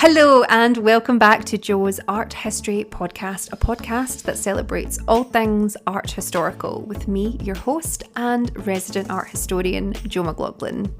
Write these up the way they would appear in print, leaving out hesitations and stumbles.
Hello and welcome back to Jo's Art History Podcast, a podcast that celebrates all things art historical with me, your host and resident art historian, Jo McLaughlin.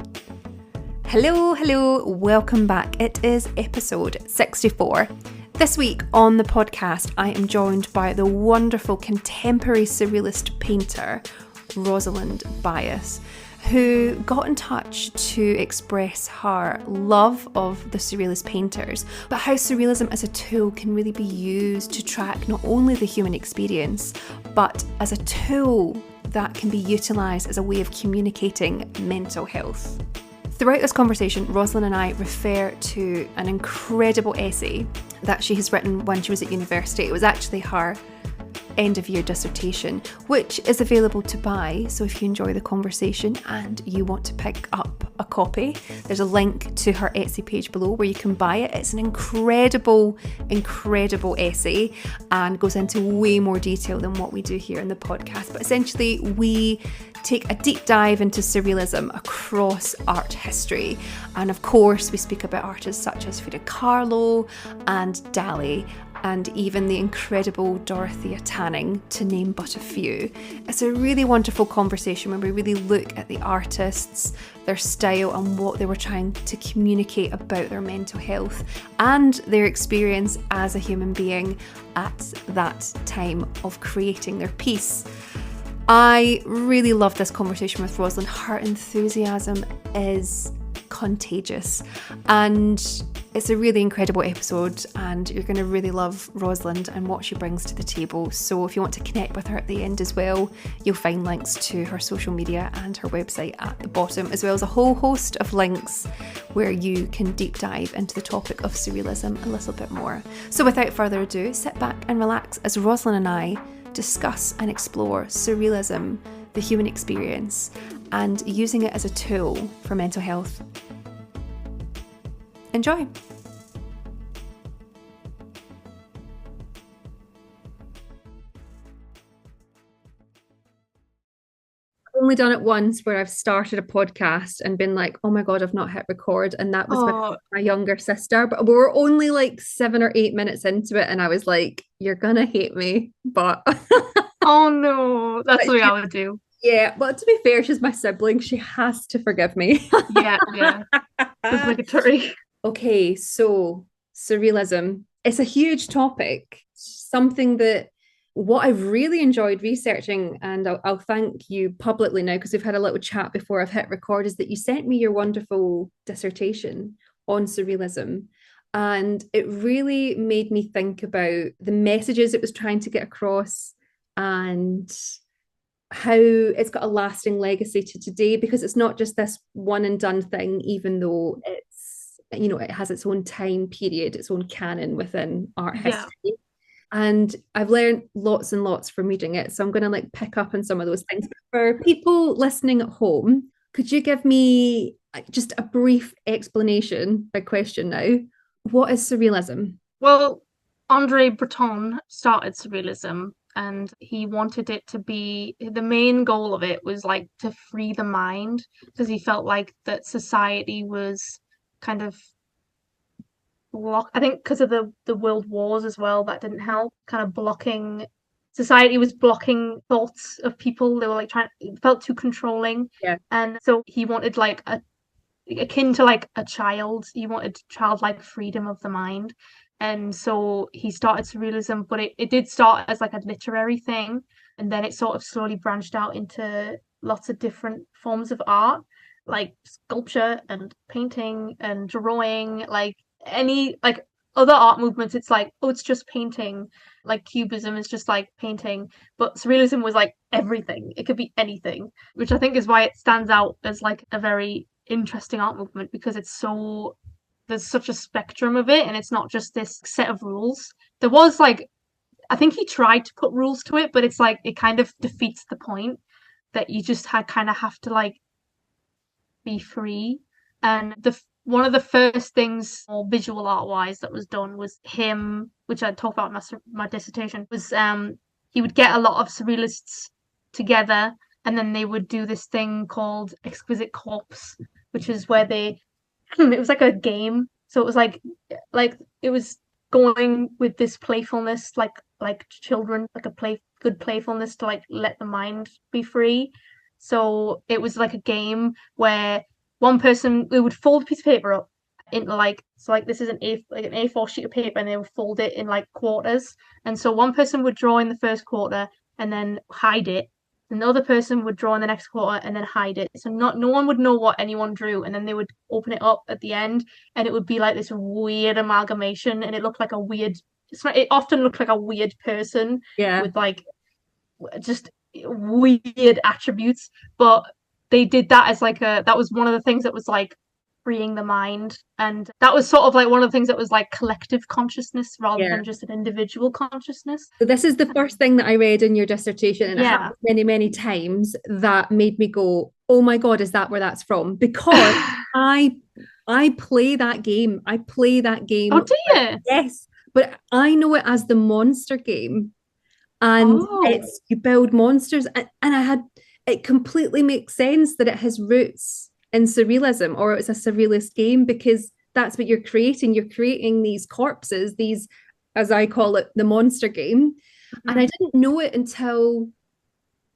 Hello, welcome back. It is episode 64. This week on the podcast, I am joined by the wonderful contemporary surrealist painter, Rosalynd Byass, who got in touch to express her love of the surrealist painters, but how surrealism as a tool can really be used to track not only the human experience, but as a tool that can be utilised as a way of communicating mental health. Throughout this conversation, Rosalynd and I refer to an incredible essay that she has written when she was at university. It was actually her end-of-year dissertation, which is available to buy. So if you enjoy the conversation and you want to pick up a copy, there's a link to her Etsy page below where you can buy it. It's an incredible essay and goes into way more detail than what we do here in the podcast. But essentially, we take a deep dive into surrealism across art history. And of course, we speak about artists such as Frida Kahlo and Dali, and even the incredible Dorothea Tanning, to name but a few. It's a really wonderful conversation where we really look at the artists, their style, and what they were trying to communicate about their mental health and their experience as a human being at that time of creating their piece. I really love this conversation with Rosalynd. Her enthusiasm is contagious and it's a really incredible episode, and you're going to really love Rosalynd and what she brings to the table. So if you want to connect with her at the end as well, you'll find links to her social media and her website at the bottom, as well as a whole host of links where you can deep dive into the topic of surrealism a little bit more. So without further ado, sit back and relax as Rosalynd and I discuss and explore surrealism, the human experience, and using it as a tool for mental health. Enjoy! I've only done it once where I've started a podcast and been like, oh my God, I've not hit record. And that was with my younger sister. But we were only like 7 or 8 minutes into it. And I was like, you're going to hate me. But oh no, that's what I would do. Yeah, but to be fair, she's my sibling. She has to forgive me. Yeah. Obligatory. Okay, so surrealism. It's a huge topic, something that what I've really enjoyed researching, and I'll thank you publicly now because we've had a little chat before I've hit record, is that you sent me your wonderful dissertation on surrealism. And it really made me think about the messages it was trying to get across and how it's got a lasting legacy to today, because it's not just this one and done thing, even though it's, you know, it has its own time period, its own canon within art history. And I've learned lots and lots from reading it. So I'm going to like pick up on some of those things. But for people listening at home, could you give me just a brief explanation, big question now, what is surrealism? Well, Andre Breton started surrealism, and he wanted it to be, the main goal of it was like to free the mind, because he felt like that society was kind of blocked. I think because of the world wars as well, that didn't help, kind of blocking. Society was blocking thoughts of people. They were like it felt too controlling. Yeah. And so he wanted like akin to like a child. He wanted childlike freedom of the mind. And so he started surrealism, but it did start as like a literary thing. And then it sort of slowly branched out into lots of different forms of art, like sculpture and painting and drawing, like any like other art movements. It's like, oh, it's just painting. Like Cubism is just like painting. But surrealism was like everything. It could be anything, which I think is why it stands out as like a very interesting art movement, because it's so, there's such a spectrum of it, and it's not just this set of rules. There was like, I think he tried to put rules to it, but it's like it kind of defeats the point, that you just kind of have to like be free. And one of the first things, more visual art wise, that was done was him, which I talked about in my dissertation, was he would get a lot of surrealists together, and then they would do this thing called Exquisite Corpse, which is where they it was like a game So it was like it was going with this playfulness, like children, like a good playfulness to like let the mind be free. So it was like a game where one person, they would fold a piece of paper up into like, so like this is an A4 sheet of paper, and they would fold it in like quarters. And so one person would draw in the first quarter and then hide it. Another person would draw in the next quarter and then hide it. So no one would know what anyone drew, and then they would open it up at the end, and it would be like this weird amalgamation, and it looked like a weird. It often looked like a weird person Yeah. with like just weird attributes, but they did that as like that was one of the things that was like freeing the mind, and that was sort of like one of the things that was like collective consciousness rather Yeah. than just an individual consciousness. So this is the first thing that I read in your dissertation, and it Yeah. happened many, many times that made me go, oh my God, is that where that's from? Because I play that game. I play that game. Oh, do you? Yes, but I know it as the monster game. And Oh, it's you build monsters, and it completely makes sense that it has roots in surrealism, or it's a surrealist game, because that's what you're creating. You're creating these corpses, these, as I call it, the monster game. And I didn't know it until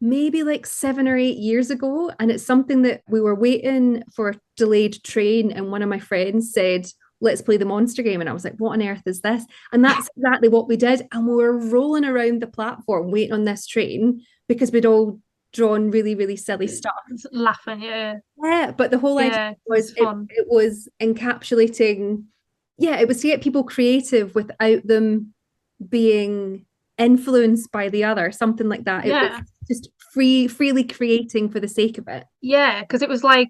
maybe like 7 or 8 years ago. And it's something that we were waiting for a delayed train, and one of my friends said, let's play the monster game. And I was like, what on earth is this? And that's exactly what we did. And we were rolling around the platform waiting on this train because we'd all drawn really, really silly stuff. laughing, yeah. Yeah, but the whole idea Yeah, it was fun. it was encapsulating, yeah, it was to get people creative without them being influenced by the other, something like that. It was Yeah. just freely creating for the sake of it. Yeah, because it was like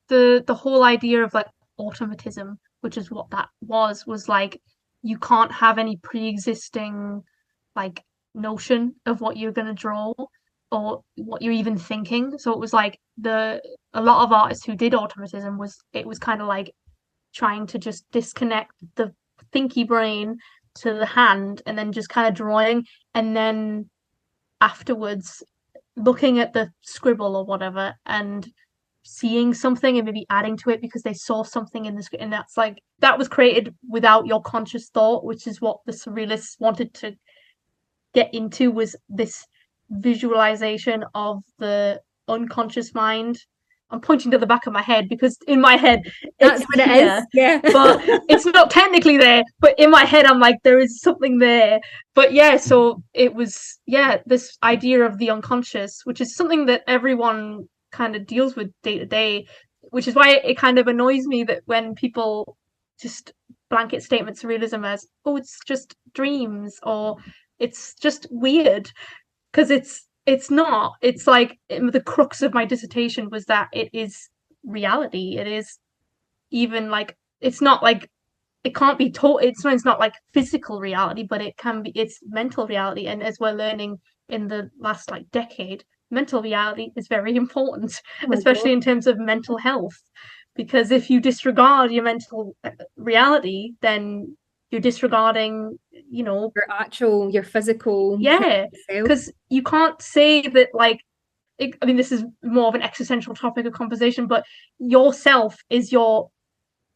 the whole idea of like automatism, which is what that was like you can't have any pre-existing like notion of what you're gonna draw or what you're even thinking. So it was like the a lot of artists who did automatism was it was kind of like trying to just disconnect the thinky brain to the hand and then just kind of drawing, and then afterwards looking at the scribble or whatever and seeing something and maybe adding to it because they saw something in the script, and that's like that was created without your conscious thought, which is what the surrealists wanted to get into, was this visualization of the unconscious mind. I'm pointing to the back of my head because in my head That's it's what it here, is. Yeah. but it's not technically there. But in my head, I'm like, there is something there. But yeah, so it was, yeah, this idea of the unconscious, which is something that everyone kind of deals with day to day, which is why it kind of annoys me that when people just blanket statement surrealism as, oh, it's just dreams or it's just weird, because it's not. It's like the crux of my dissertation was that it is reality. It is even like it's not like it can't be taught. It's not like physical reality, but it can be. It's mental reality, and as we're learning in the last like decade, mental reality is very important, Oh my God. especially in terms of mental health. Because if you disregard your mental reality, then you're disregarding, Your physical yeah, self. because you can't say that like I mean this is more of an existential topic of conversation, but yourself is your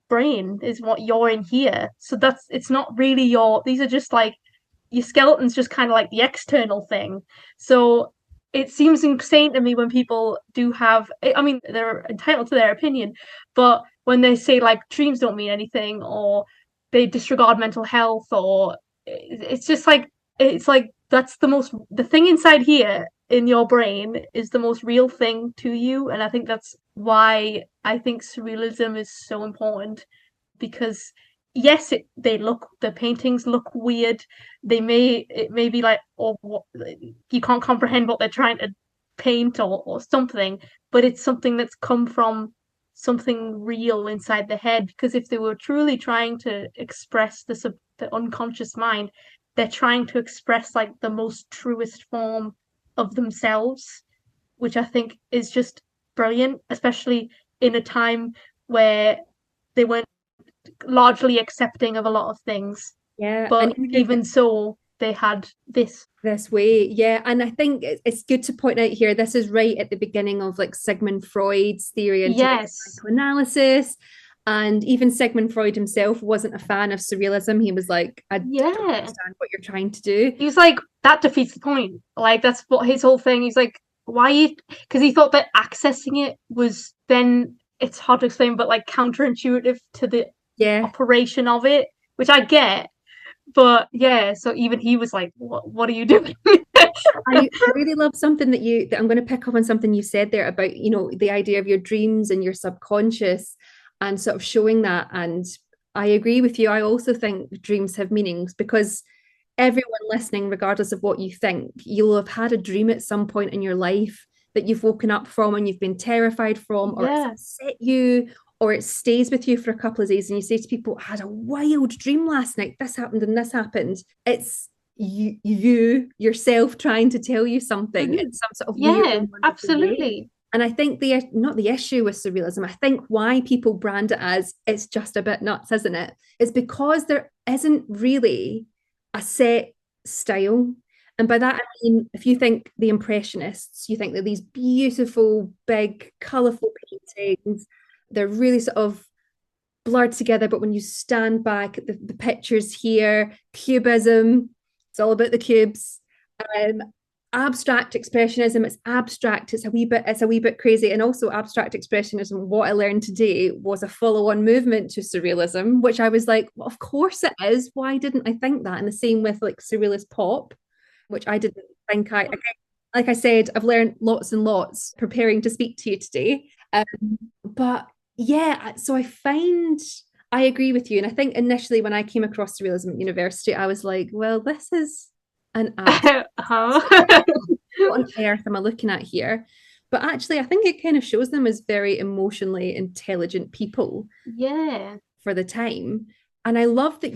brain, is what you're in here. So it's not really these are just like your skeleton's just kind of like the external thing. So it seems insane to me when people do have, I mean, they're entitled to their opinion, but when they say like dreams don't mean anything or they disregard mental health, or it's just like, it's like that's the thing inside here in your brain is the most real thing to you. And I think that's why I think surrealism is so important, because yes, the paintings look weird. It may be like, oh, you can't comprehend what they're trying to paint or something, but it's something that's come from something real inside the head. Because if they were truly trying to express the unconscious mind, they're trying to express like the most truest form of themselves, which I think is just brilliant, especially in a time where they weren't largely accepting of a lot of things. Yeah. And But even so, they had this way, yeah. And I think it's good to point out here, this is right at the beginning of like Sigmund Freud's theory into like yes, psychoanalysis. And even Sigmund Freud himself wasn't a fan of surrealism. He was like, I don't Yeah. understand what you're trying to do. He was like, that defeats the point. Like, that's what his whole thing. He's like, why you? Because he thought that accessing it was then, it's hard to explain, but like counterintuitive to the Yeah. operation of it, which I get. But yeah, so even he was like, what are you doing? I really love something that I'm going to pick up on something you said there about, the idea of your dreams and your subconscious and sort of showing that. And I agree with you. I also think dreams have meanings because everyone listening, regardless of what you think, you'll have had a dream at some point in your life that you've woken up from and you've been terrified from, or it's Yeah. upset you, or it stays with you for a couple of days. And you say to people, I had a wild dream last night. This happened and this happened. It's you yourself trying to tell you something in some sort of weird Yeah, and wonderful way. absolutely. And I think not the issue with surrealism, I think why people brand it as it's just a bit nuts, isn't it? Is because there isn't really a set style. And by that, I mean, if you think the Impressionists, you think that these beautiful, big, colourful paintings, they're really sort of blurred together. But when you stand back at the pictures here, Cubism, it's all about the cubes. Um, Abstract expressionism, it's abstract, it's a wee bit crazy. And also abstract expressionism, what I learned today was a follow-on movement to surrealism, which I was like, well, of course it is. Why didn't I think that? And the same with like surrealist pop, which I didn't think I again, like I said, I've learned lots and lots preparing to speak to you today. But yeah, so I agree with you. And I think initially when I came across surrealism at university, I was like, well, this is an absolute Uh-huh. what on earth am I looking at here? But actually, I think it kind of shows them as very emotionally intelligent people Yeah. for the time. And I love that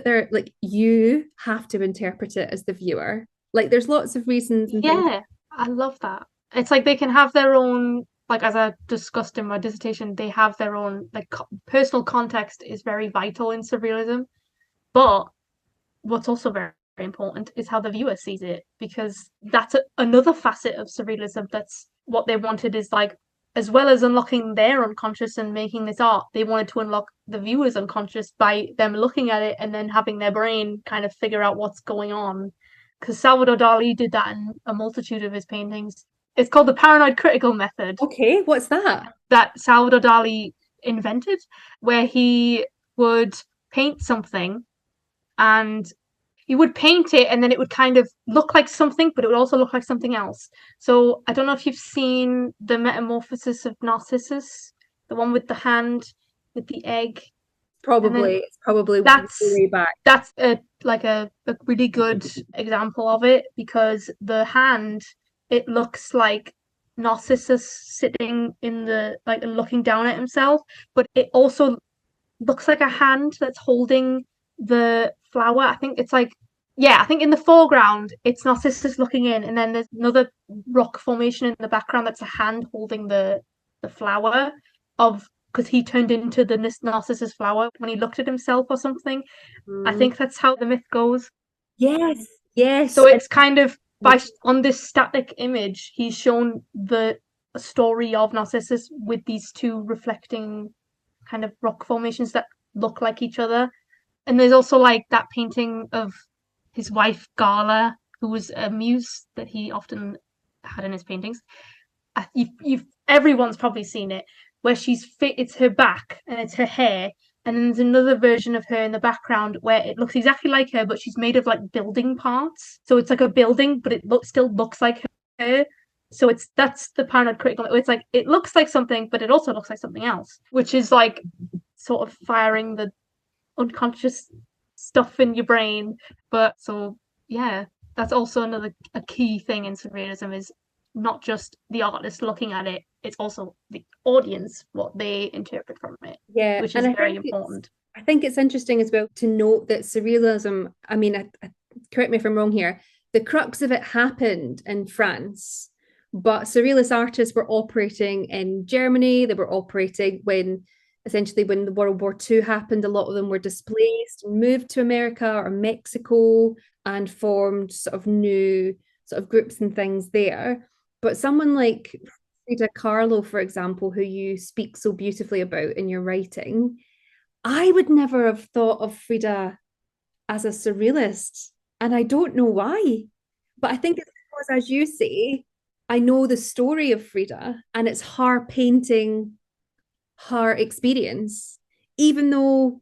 they're like, you have to interpret it as the viewer. Like, there's lots of reasons and things. Yeah, I love that. It's like they can have their own, like as I discussed in my dissertation, they have their own like personal context is very vital in surrealism. But what's also very, very important is how the viewer sees it, because that's another facet of surrealism. That's what they wanted is like, as well as unlocking their unconscious and making this art, they wanted to unlock the viewer's unconscious by them looking at it and then having their brain kind of figure out what's going on. Because Salvador Dali did that in a multitude of his paintings. It's called the paranoid critical method Okay, what's that? that Salvador Dali invented, where he would paint something and you would paint it and then it would kind of look like something, but it would also look like something else. So I don't know if you've seen the Metamorphosis of Narcissus, the one with the hand with the egg, and then It's probably that's way back. that's a like a really good example of it, because the hand, it looks like Narcissus sitting in the like looking down at himself, but it also looks like a hand that's holding the flower. I think it's like, yeah, I think in the foreground it's Narcissus looking in, and then there's another rock formation in the background that's a hand holding the flower of, because he turned into the Narcissus flower when he looked at himself or something. I Mm. think that's how the myth goes. Yes, yes. So it's kind of by on this static image, he's shown the story of Narcissus with these two reflecting kind of rock formations that look like each other. And there's also like that painting of his wife Gala, who was a muse that he often had in his paintings. Everyone's probably seen it, where she's fit. It's her back and it's her hair, and then there's another version of her in the background where it looks exactly like her, but she's made of like building parts. So it's like a building, but it still looks like her. So that's the paranoid critical. It's like it looks like something, but it also looks like something else, which is like sort of firing the unconscious stuff in your brain. But so yeah, that's also another a key thing in surrealism is not just the artist looking at it, it's also the audience, what they interpret from it, Yeah, which and is very important. I think it's interesting as well to note that surrealism, I mean, correct me if I'm wrong here, the crux of it happened in France, but surrealist artists were operating in Germany. They were operating essentially when the World War II happened, a lot of them were displaced, moved to America or Mexico and formed sort of new sort of groups and things there. But someone like Frida Kahlo, for example, who you speak so beautifully about in your writing, I would never have thought of Frida as a surrealist. And I don't know why. But I think it's because, as you say, I know the story of Frida and it's her painting her experience, even though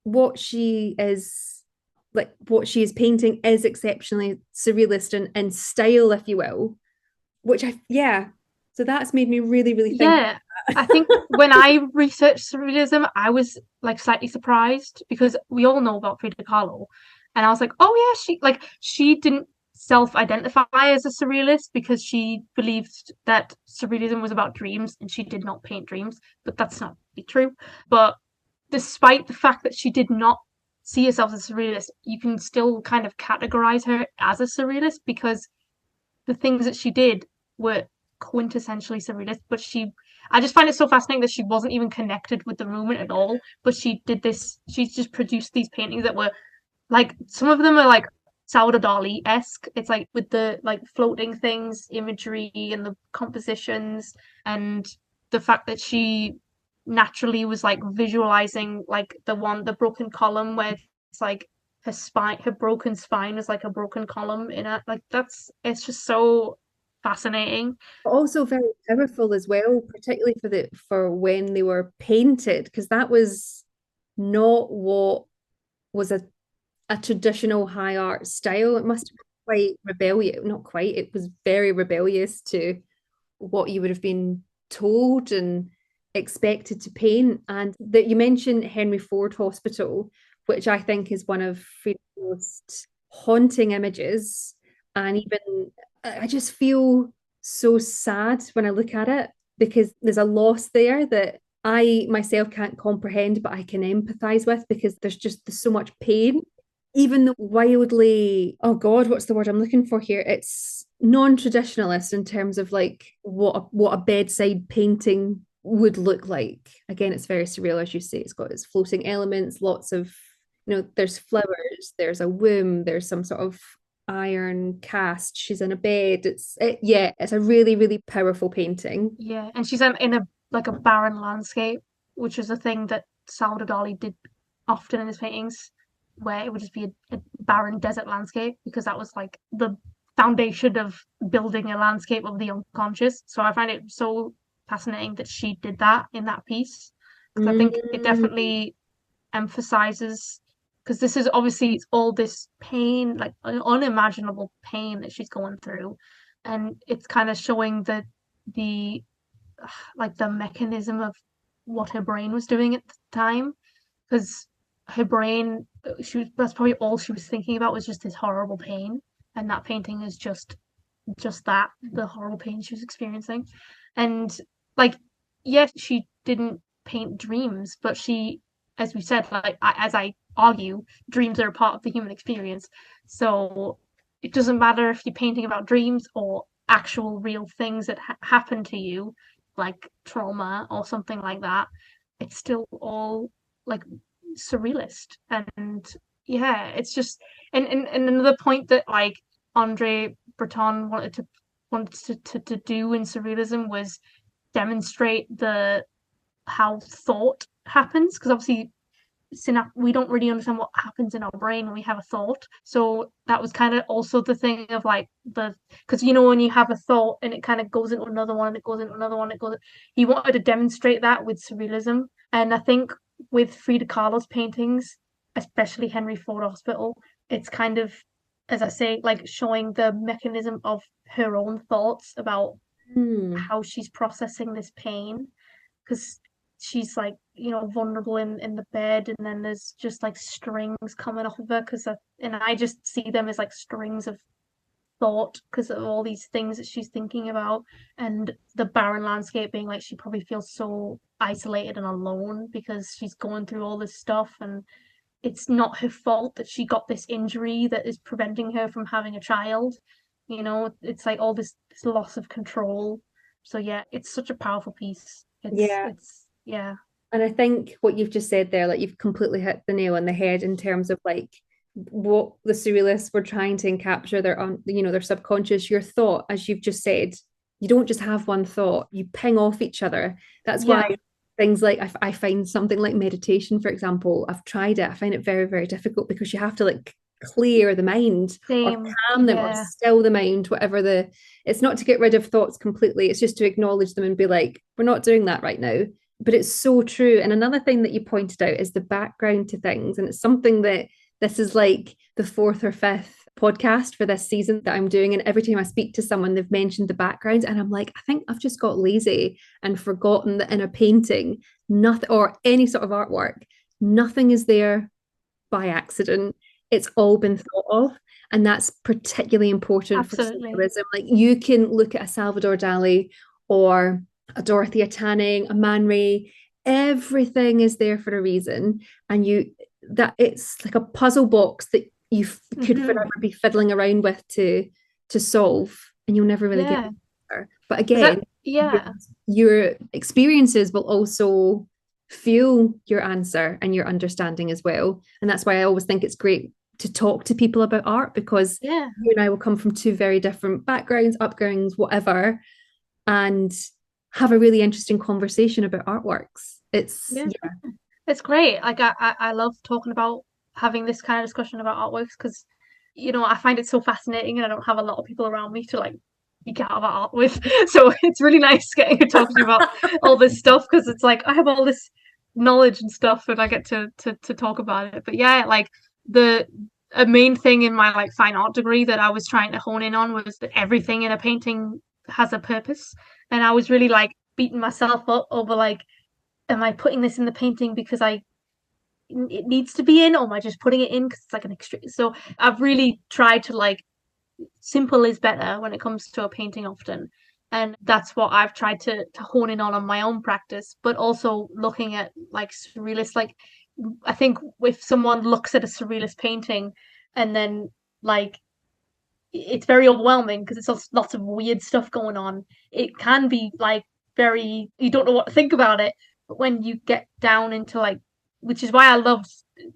what she is what she is painting is exceptionally surrealist in style, if you will, which yeah. So that's made me really, really think. Yeah, I think when I researched surrealism, I was like slightly surprised because we all know about Frida Kahlo, and I was like, oh yeah, she didn't self-identify as a surrealist because she believed that surrealism was about dreams and she did not paint dreams, but that's not be true. But despite the fact that she did not see herself as a surrealist, you can still kind of categorize her as a surrealist because the things that she did were quintessentially surrealist, but I just find it so fascinating that she wasn't even connected with the movement at all, but she just produced these paintings that were like, some of them are like Salvador Dali-esque. It's like with the like floating things, imagery and the compositions, and the fact that she naturally was like visualizing like the broken column where it's like her broken spine is like a broken column in it. Like it's just so fascinating. Also very powerful as well, particularly for when they were painted, because that was not what was a traditional high art style. It must have been quite rebellious, not quite, it was very rebellious to what you would have been told and expected to paint. And that you mentioned Henry Ford Hospital, which I think is one of Frida's most haunting images. And even I just feel so sad when I look at it because there's a loss there that I myself can't comprehend, but I can empathize with because there's so much pain. Even the wildly, oh God, what's the word I'm looking for here? It's non-traditionalist in terms of like what a bedside painting would look like. Again, it's very surreal, as you say. It's got its floating elements, lots of, there's flowers, there's a womb, there's some sort of iron cast. She's in a bed. Yeah, it's a really, really powerful painting. Yeah, and she's in a like a barren landscape, which is a thing that Salvador Dali did often in his paintings, where it would just be a barren desert landscape because that was like the foundation of building a landscape of the unconscious. So I find it so fascinating that she did that in that piece because I think it Mm. definitely emphasizes, because this is obviously it's all this pain, like unimaginable pain that she's going through, and it's kind of showing the like the mechanism of what her brain was doing at the time, because her brain, that's probably all she was thinking about was just this horrible pain, and that painting is just that, the horrible pain she was experiencing. And like, yes, she didn't paint dreams, but she, as we said, like as I argue, dreams are a part of the human experience. So it doesn't matter if you're painting about dreams or actual real things that happen to you, like trauma or something like that. It's still all like surrealist. And yeah, it's just, and another point that like Andre Breton wanted to do in surrealism was demonstrate the how thought happens, because obviously we don't really understand what happens in our brain when we have a thought. So that was kind of also the thing of like because when you have a thought and it kind of goes into another one, it goes into another one, he wanted to demonstrate that with surrealism. And I think with Frida Kahlo's paintings, especially Henry Ford Hospital, it's kind of, as I say, like showing the mechanism of her own thoughts about Hmm. how she's processing this pain, because she's like vulnerable in the bed, and then there's just like strings coming off of her, and I just see them as like strings of thought because of all these things that she's thinking about, and the barren landscape being like she probably feels so isolated and alone because she's going through all this stuff, and it's not her fault that she got this injury that is preventing her from having a child. It's like all this loss of control. So yeah, it's such a powerful piece. Yeah. It's yeah. And I think what you've just said there, like you've completely hit the nail on the head in terms of like what the surrealists were trying to capture their their subconscious, your thought, as you've just said, You don't just have one thought, you ping off each other. That's why Yeah, things like I find something like meditation, for example, I've tried it. I find it very, very difficult because you have to like clear the mind or same. calm them or Yeah, still the mind, whatever it's not to get rid of thoughts completely, it's just to acknowledge them and be like, we're not doing that right now. But it's so true. And another thing that you pointed out is the background to things. And it's something that this is like the fourth or fifth podcast for this season that I'm doing. And every time I speak to someone, they've mentioned the background. And I'm like, I think I've just got lazy and forgotten that in a painting, nothing or any sort of artwork, nothing is there by accident. It's all been thought of. And that's particularly important for absolutely. surrealism. Like you can look at a Salvador Dali or a Dorothea Tanning, a Man Ray, everything is there for a reason. And that it's like a puzzle box that you could Hmm. forever be fiddling around with to solve, and you'll never really get Yeah, there. But is that again, your, yeah. your experiences will also fuel your answer and your understanding as well. And that's why I always think it's great to talk to people about art, because Yeah, you and I will come from two very different backgrounds, upbringings, whatever, and have a really interesting conversation about artworks. It's yeah. yeah. It's great. Like I love talking about having this kind of discussion about artworks because, I find it so fascinating and I don't have a lot of people around me to like geek out about art with. So it's really nice getting to talk to you about all this stuff because it's like I have all this knowledge and stuff and I get to talk about it. But yeah, like the a main thing in my like fine art degree that I was trying to hone in on was that everything in a painting has a purpose. And I was really like beating myself up over like, am I putting this in the painting because it needs to be in, or am I just putting it in because it's like an extra? So I've really tried to like simple is better when it comes to a painting often, and that's what I've tried to hone in on my own practice, but also looking at like surrealist. Like I think if someone looks at a surrealist painting and then like it's very overwhelming because it's lots of weird stuff going on. It can be like very you don't know what to think about it. But when you get down into like, which is why I love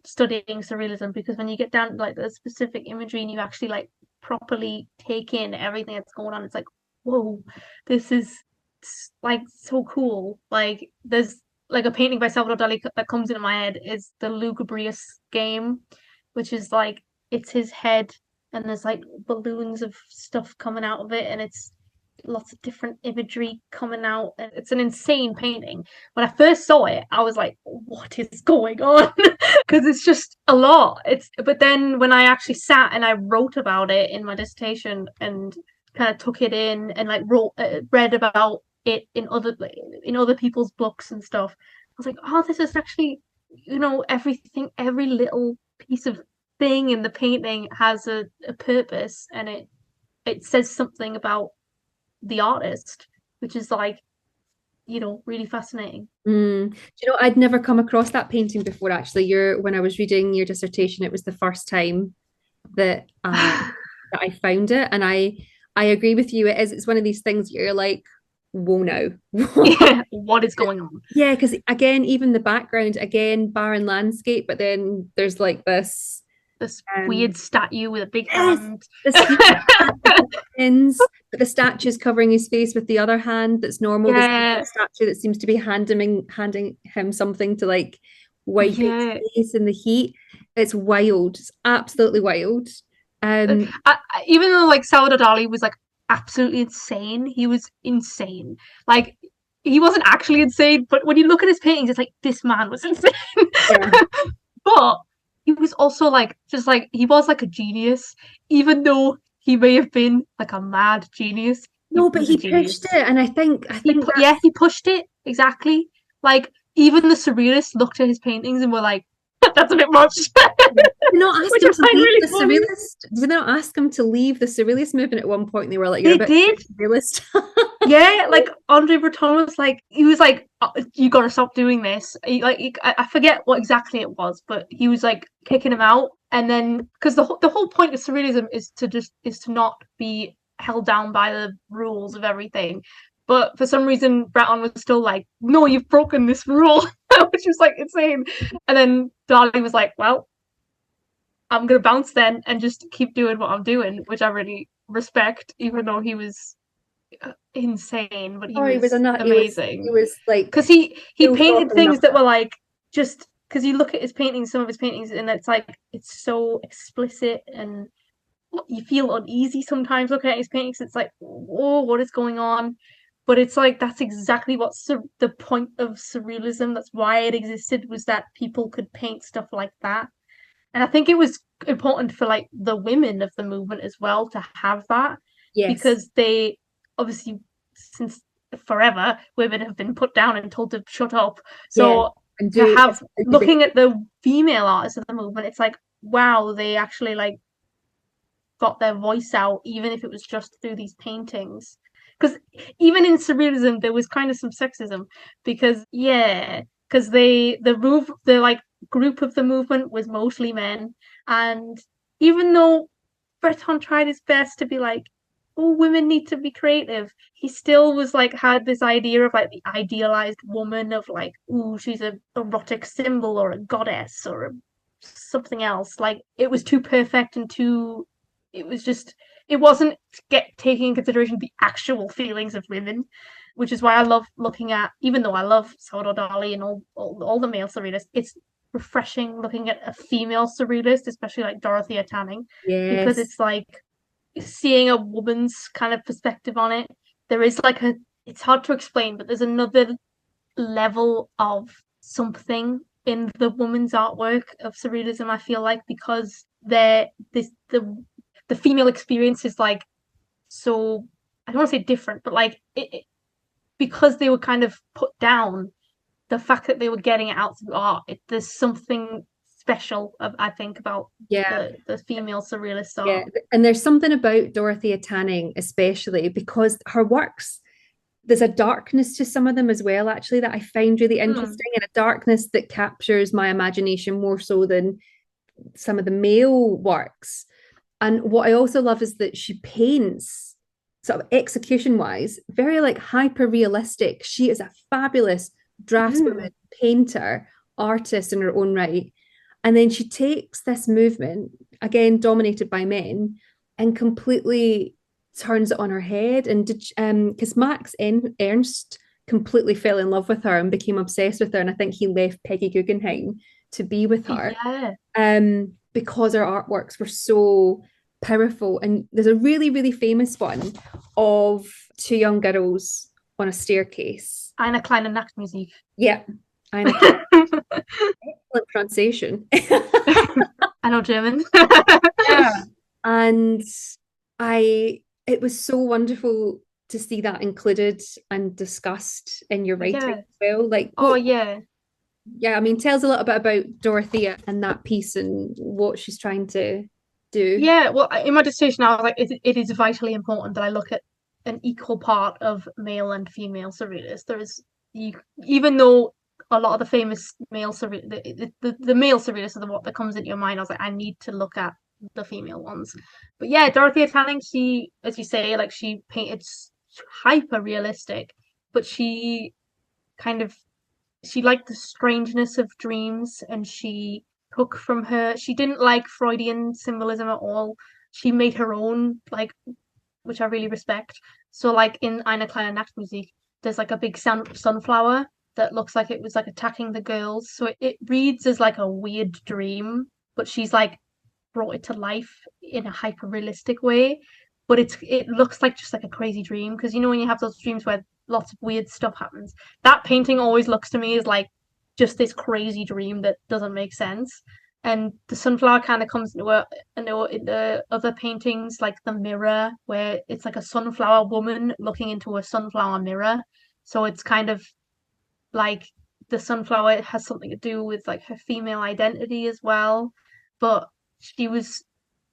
studying surrealism because when you get down to like the specific imagery and you actually like properly take in everything that's going on, it's like, whoa, this is like so cool. Like there's like a painting by Salvador Dali that comes into my head is the Lugubrious Game, which is like it's his head and there's like balloons of stuff coming out of it and it's lots of different imagery coming out and it's an insane painting. When I first saw it I was like, what is going on? Because it's just a lot. It's but then when I actually sat and I wrote about it in my dissertation and kind of took it in and like read about it in other people's books and stuff, I was like, oh, this is actually, everything, every little piece of thing in the painting has a purpose and it says something about the artist, which is like, really fascinating. Do you know, I'd never come across that painting before, actually. When I was reading your dissertation, it was the first time that that I found it. And I agree with you. It's one of these things you're like, whoa now. Yeah, what is going on? Yeah, because again, even the background, again, barren landscape, but then there's like this This um weird statue with a big yes, hand. this huge hands, but the statue's covering his face with the other hand that's normal. This Yeah, statue that seems to be handing him something to like wipe his yeah. face in the heat. It's wild. It's absolutely wild. Um, Even though like Salvador Dali was like absolutely insane, he was insane. Like he wasn't actually insane, but when you look at his paintings, it's like this man was insane. yeah. But he was also like just like he was like a genius, even though he may have been like a mad genius. He No, but was a he pushed genius. it, and I think Yeah, that's he pushed it exactly. Like even the surrealists looked at his paintings and were like, "That's a bit much," yeah. Did not ask which him I to find leave really the funny. surrealist. Did they not ask him to leave the surrealist movement at one point? And they were like, "You're a They bit too did. surrealist." Yeah, like Andre Breton was like, he was like, "Oh, you got to stop doing this." I forget what exactly it was, but he was like kicking him out, and then because the whole point of surrealism is to not be held down by the rules of everything. But for some reason, Breton was still like, "No, you've broken this rule," which was like insane. And then Dali was like, "Well, I'm gonna bounce then and just keep doing what I'm doing," which I really respect, even though he was insane, but he Oh, he was a was nut. He amazing. was like Because he still painted talking things that nutter. were like just because you look at his paintings, some of his paintings, and it's like it's so explicit and you feel uneasy sometimes looking at his paintings. It's like, oh, what is going on? But it's like that's exactly what the point of surrealism. That's why it existed, was that people could paint stuff like that. And I think it was important for like the women of the movement as well to have that, Yes. because they obviously, since forever, women have been put down and told to shut up. Yeah. So And to do have, how to looking at the female artists of the movement, it's like, wow, they actually like got their voice out, even if it was just through these paintings. Because even in surrealism, there was kind of some sexism, because yeah, because the like group of the movement was mostly men, and even though Breton tried his best to be like, oh, women need to be creative, he still was like had this idea of like the idealized woman of like, oh, she's a erotic symbol or a goddess or something else. Like it was too perfect and too, it was just, it wasn't get taking in consideration the actual feelings of women, which is why I love looking at, even though I love Salvador Dali and all the male surrealists, it's refreshing looking at a female surrealist, especially like Dorothea Tanning, because yes. it's like seeing a woman's kind of perspective on it. There is like a, it's hard to explain, but there's another level of something in the woman's artwork of surrealism, I feel like, because they're this the female experience is like so, I don't want to say different, but like because they were kind of put down, the fact that they were getting it out through art, there's something special I think about Yeah. the female surrealist Yeah. art. And there's something about Dorothea Tanning, especially because her works, there's a darkness to some of them as well, actually, that I find really Mm. interesting, and a darkness that captures my imagination more so than some of the male works. And what I also love is that she paints sort of execution wise, very like hyper realistic. She is a fabulous draftswoman, Mm. painter, artist in her own right. And then she takes this movement, again, dominated by men, and completely turns it on her head. And because Ernst completely fell in love with her and became obsessed with her. And I think he left Peggy Guggenheim to be with her, Yeah. because her artworks were so powerful. And there's a really, really famous one of two young girls on a staircase. Eine kleine Nachtmusik. Yeah, eine excellent pronunciation. I know German. Yeah. And it was so wonderful to see that included and discussed in your writing Yeah. as well. Like, Oh what, yeah. yeah, I mean, tell us a little bit about Dorothea and that piece and what she's trying to do. Yeah, well, in my dissertation, I was like, it is vitally important that I look at an equal part of male and female surrealists. There is, you, even though a lot of the famous male surreal, the male surrealists are the what that comes into your mind. I was like, I need to look at the female ones. But yeah, Dorothea Tanning, she, as you say, like she painted hyper realistic, but she kind of she liked the strangeness of dreams, and she took from her, she didn't like Freudian symbolism at all. She made her own, like, which I really respect. So like in Eine kleine Nachtmusik, there's like a big sunflower that looks like it was like attacking the girls. So it reads as like a weird dream, but she's like brought it to life in a hyper realistic way. But it looks like just like a crazy dream, because you know when you have those dreams where lots of weird stuff happens. That painting always looks to me as like just this crazy dream that doesn't make sense. And the sunflower kind of comes into other paintings, like the mirror, where it's like a sunflower woman looking into a sunflower mirror. So it's kind of like the sunflower has something to do with like her female identity as well. But she was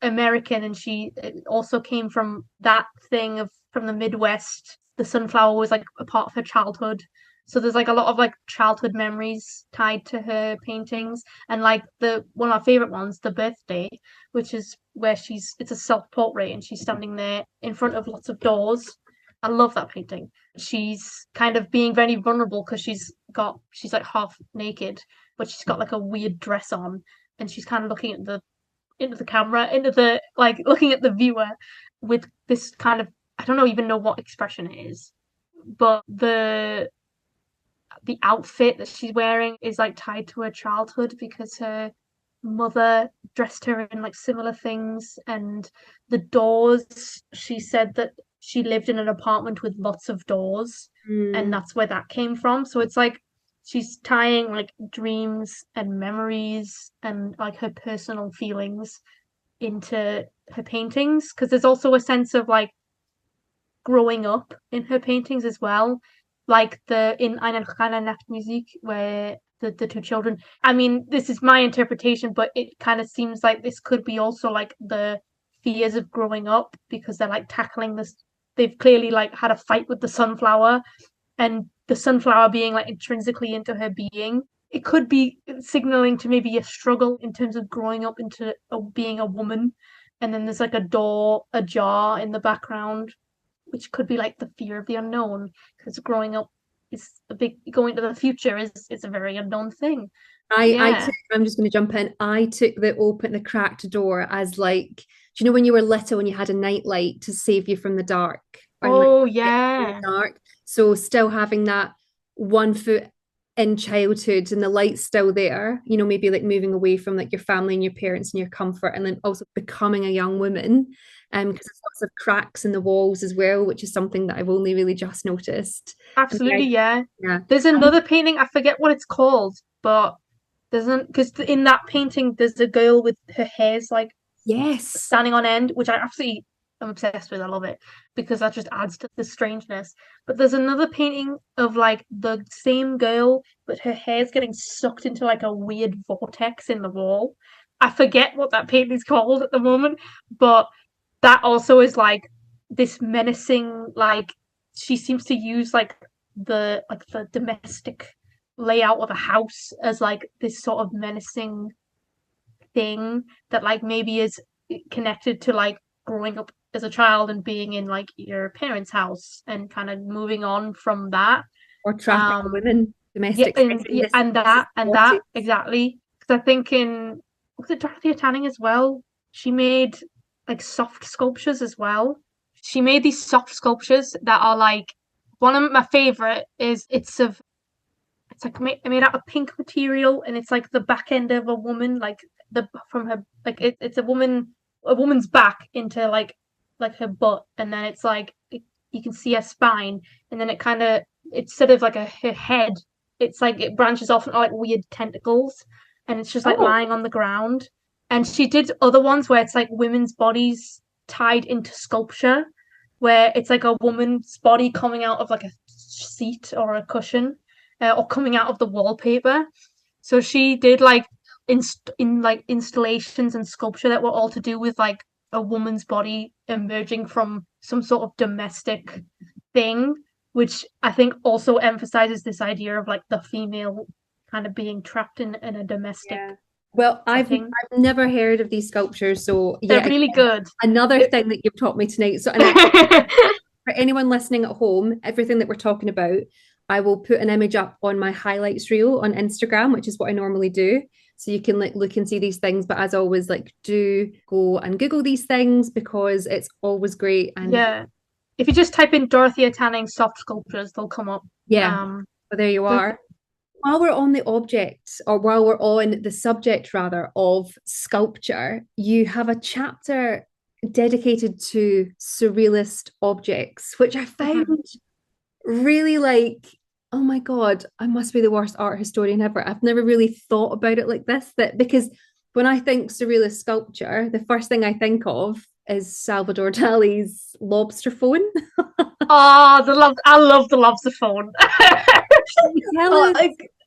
American, and she also came from that thing of from the Midwest. The sunflower was like a part of her childhood. So there's like a lot of like childhood memories tied to her paintings. And like the one of my favorite ones, The Birthday, which is where it's a self-portrait and she's standing there in front of lots of doors. I love that painting. She's kind of being very vulnerable because she's like half naked, but she's got like a weird dress on, and she's kind of looking at the into the camera, into the like looking at the viewer with this kind of I don't even know what expression it is, but the outfit that she's wearing is like tied to her childhood because her mother dressed her in like similar things, and the doors, she said that she lived in an apartment with lots of doors, and that's where that came from. So it's like she's tying like dreams and memories and like her personal feelings into her paintings, because there's also a sense of like growing up in her paintings as well, like the in Eine kleine Nachtmusik, where the two children. I mean, this is my interpretation, but it kind of seems like this could be also like the fears of growing up, because they're like tackling this. They've clearly like had a fight with the sunflower, and the sunflower being like intrinsically into her being. It could be signaling to maybe a struggle in terms of growing up into being a woman. And then there's like a door ajar in the background, which could be like the fear of the unknown, because growing up is a big, going to the future is a very unknown thing. I'm just going to jump in. I took the cracked door as like, do you know when you were little and you had a nightlight to save you from the dark? Or Oh like yeah, dark. So still having that 1 foot in childhood and the light's still there, maybe like moving away from like your family and your parents and your comfort, and then also becoming a young woman. Because there's lots of cracks in the walls as well, which is something that I've only really just noticed. absolutely, yeah. Yeah. There's another painting, I forget what it's called, but because in that painting there's a girl with her hair's like Yes. standing on end, which I absolutely am obsessed with. I love it because that just adds to the strangeness. But there's another painting of like the same girl, but her hair's getting sucked into like a weird vortex in the wall. I forget what that painting's called at the moment, but that also is like this menacing, like she seems to use like the domestic layout of a house as like this sort of menacing thing that like maybe is connected to like growing up as a child and being in like your parents' house and kind of moving on from that. Or trapping women, Yeah, domestic and that exactly. Because I think in, was it Dorothea Tanning as well? She made like soft sculptures as well. She made these soft sculptures that are like, one of my favorite is it's like made out of pink material, and it's like the back end of a woman, like the from her, like it's a woman's back into like her butt, and then it's like you can see her spine, and then it's sort of like her head. It's like it branches off into like weird tentacles, and it's just like lying on the ground. And she did other ones where it's like women's bodies tied into sculpture, where it's like a woman's body coming out of like a seat or a cushion, or coming out of the wallpaper. So she did like in like installations and sculpture that were all to do with like a woman's body emerging from some sort of domestic thing, which I think also emphasizes this idea of like the female kind of being trapped in a domestic. Yeah. Well, I've never heard of these sculptures, so yeah, they're really good. Another thing that you've taught me tonight. So, for anyone listening at home, everything that we're talking about, I will put an image up on my highlights reel on Instagram, which is what I normally do. So you can like look and see these things. But as always, like do go and Google these things because it's always great. And yeah, if you just type in Dorothea Tanning soft sculptures, they'll come up. Yeah, but there you are. While we're on the object, or while we're on the subject rather of sculpture, you have a chapter dedicated to surrealist objects, which I found really like, oh my God, I must be the worst art historian ever. I've never really thought about it like this, because when I think surrealist sculpture, the first thing I think of is Salvador Dali's lobster phone. Oh, I love the lobster phone.